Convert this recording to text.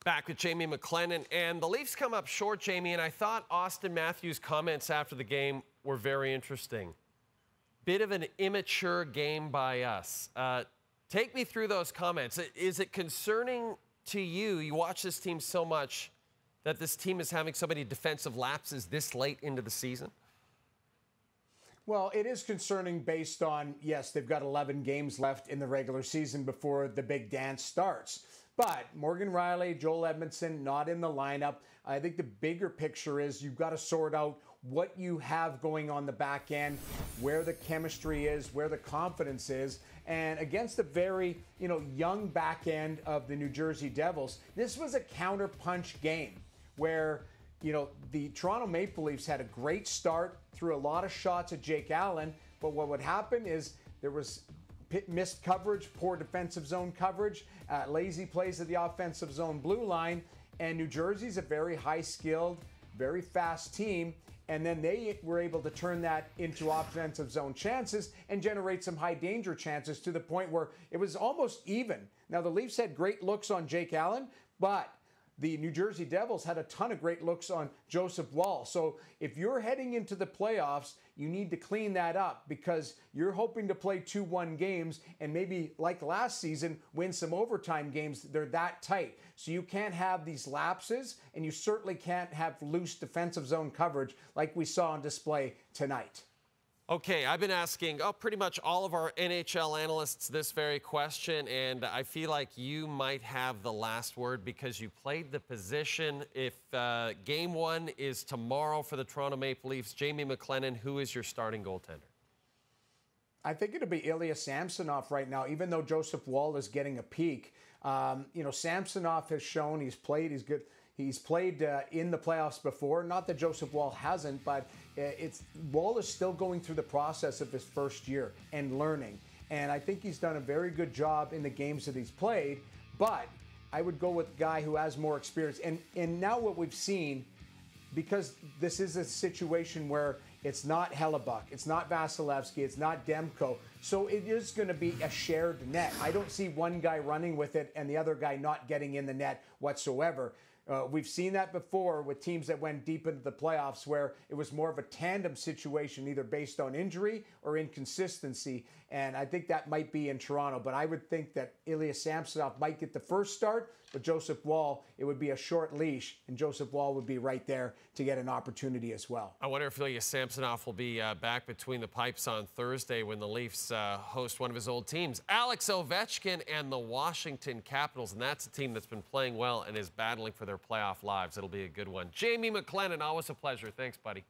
Back with Jamie McLennan, and the Leafs come up short, Jamie, and I thought Austin Matthews' comments after the game were very interesting. Bit of an immature game by us. Take me through those comments. Is it concerning to you, you watch this team so much, that this team is having so many defensive lapses this late into the season? Well, it is concerning based on, yes, they've got 11 games left in the regular season before the big dance starts. But Morgan Rielly, Joel Edmondson, not in the lineup. I think the bigger picture is you've got to sort out what you have going on the back end, where the chemistry is, where the confidence is. And against the very, young back end of the New Jersey Devils, this was a counter-punch game where, the Toronto Maple Leafs had a great start, threw a lot of shots at Jake Allen, but what would happen is there was missed coverage, poor defensive zone coverage, lazy plays at the offensive zone blue line, and New Jersey's a very high-skilled, very fast team, and then they were able to turn that into offensive zone chances and generate some high-danger chances to the point where it was almost even. Now, the Leafs had great looks on Jake Allen, but the New Jersey Devils had a ton of great looks on Joseph Woll. So if you're heading into the playoffs, you need to clean that up because you're hoping to play 2-1 games and maybe, like last season, win some overtime games. They're that tight. So you can't have these lapses, and you certainly can't have loose defensive zone coverage like we saw on display tonight. Okay, I've been asking pretty much all of our NHL analysts this very question, and I feel like you might have the last word because you played the position. If Game 1 is tomorrow for the Toronto Maple Leafs, Jamie McLennan, who is your starting goaltender? I think it'll be Ilya Samsonov right now, even though Joseph Woll is getting a peak. Samsonov has shown he's good. He's played in the playoffs before. Not that Joseph Woll hasn't, but Woll is still going through the process of his first year and learning. And I think he's done a very good job in the games that he's played. But I would go with a guy who has more experience. And now what we've seen, because this is a situation where it's not Hellebuck, it's not Vasilevsky, it's not Demko. So it is going to be a shared net. I don't see one guy running with it and the other guy not getting in the net whatsoever. We've seen that before with teams that went deep into the playoffs where it was more of a tandem situation, either based on injury or inconsistency. And I think that might be in Toronto. But I would think that Ilya Samsonov might get the first start, but Joseph Woll, it would be a short leash, and Joseph Woll would be right there to get an opportunity as well. I wonder if Ilya Samsonov will be back between the pipes on Thursday when the Leafs host one of his old teams, Alex Ovechkin and the Washington Capitals. And that's a team that's been playing well and is battling for their playoff lives. It'll be a good one. Jamie McLennan, always a pleasure. Thanks, buddy.